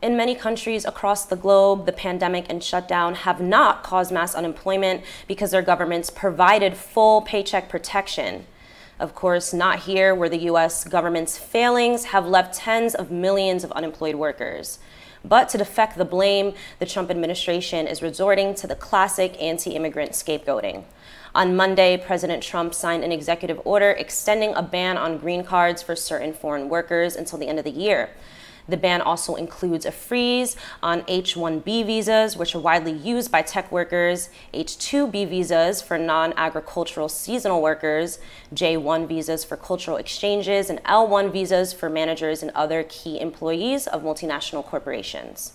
In many countries across the globe, the pandemic and shutdown have not caused mass unemployment because their governments provided full paycheck protection. Of course, not here, where the U.S. government's failings have left tens of millions of unemployed workers. But to deflect the blame, the Trump administration is resorting to the classic anti-immigrant scapegoating. On Monday, President Trump signed an executive order extending a ban on green cards for certain foreign workers until the end of the year. The ban also includes a freeze on H-1B visas, which are widely used by tech workers, H-2B visas for non-agricultural seasonal workers, J-1 visas for cultural exchanges, and L-1 visas for managers and other key employees of multinational corporations.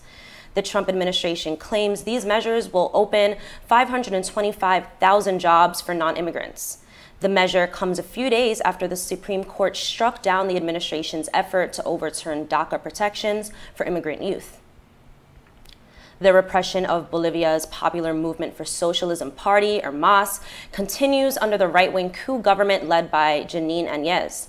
The Trump administration claims these measures will open 525,000 jobs for non-immigrants. The measure comes a few days after the Supreme Court struck down the administration's effort to overturn DACA protections for immigrant youth. The repression of Bolivia's Popular Movement for Socialism Party, or MAS, continues under the right-wing coup government led by Janine Áñez.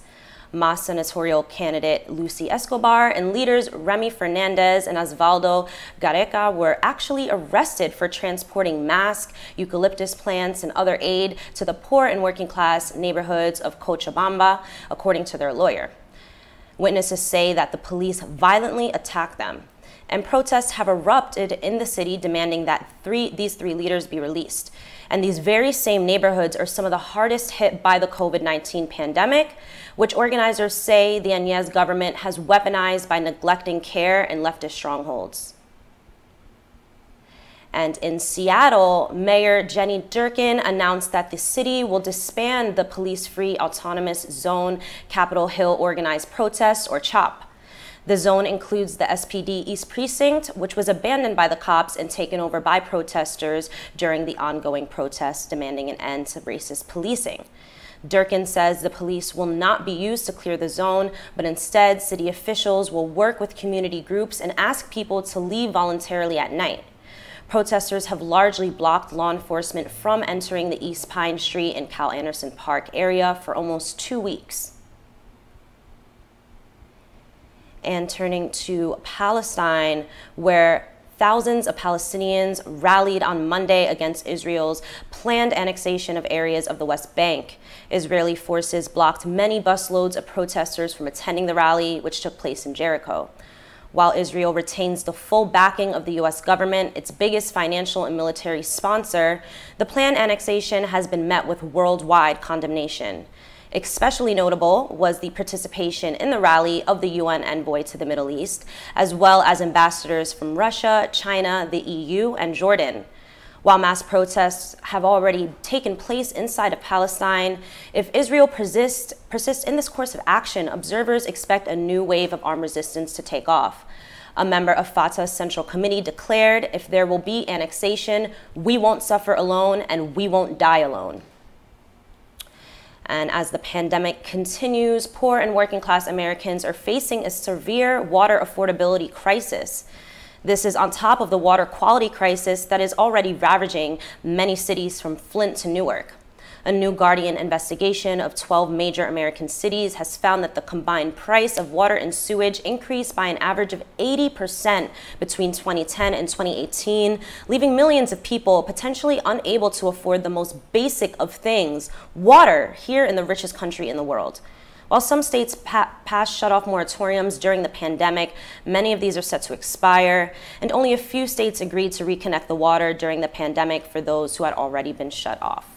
MAS senatorial candidate Lucy Escobar and leaders Remy Fernandez and Osvaldo Gareca were actually arrested for transporting masks, eucalyptus plants, and other aid to the poor and working class neighborhoods of Cochabamba, according to their lawyer. Witnesses say that the police violently attacked them, and protests have erupted in the city demanding that these three leaders be released. And these very same neighborhoods are some of the hardest hit by the COVID-19 pandemic, which organizers say the Áñez government has weaponized by neglecting care and leftist strongholds. And in Seattle, Mayor Jenny Durkan announced that the city will disband the police-free autonomous zone Capitol Hill organized protest, or CHOP. The zone includes the SPD East Precinct, which was abandoned by the cops and taken over by protesters during the ongoing protests demanding an end to racist policing. Durkan says the police will not be used to clear the zone, but instead city officials will work with community groups and ask people to leave voluntarily at night. Protesters have largely blocked law enforcement from entering the East Pine Street and Cal Anderson Park area for almost 2 weeks. And turning to Palestine, where thousands of Palestinians rallied on Monday against Israel's planned annexation of areas of the West Bank. Israeli forces blocked many busloads of protesters from attending the rally, which took place in Jericho. While Israel retains the full backing of the U.S. government, its biggest financial and military sponsor, the planned annexation has been met with worldwide condemnation. Especially notable was the participation in the rally of the UN envoy to the Middle East, as well as ambassadors from Russia, China, the EU, and Jordan. While mass protests have already taken place inside of Palestine, if Israel persists in this course of action, observers expect a new wave of armed resistance to take off. A member of Fatah's Central Committee declared, if there will be annexation, we won't suffer alone and we won't die alone. And as the pandemic continues, poor and working class Americans are facing a severe water affordability crisis. This is on top of the water quality crisis that is already ravaging many cities from Flint to Newark. A new Guardian investigation of 12 major American cities has found that the combined price of water and sewage increased by an average of 80% between 2010 and 2018, leaving millions of people potentially unable to afford the most basic of things, water, here in the richest country in the world. While some states passed shut-off moratoriums during the pandemic, many of these are set to expire, and only a few states agreed to reconnect the water during the pandemic for those who had already been shut off.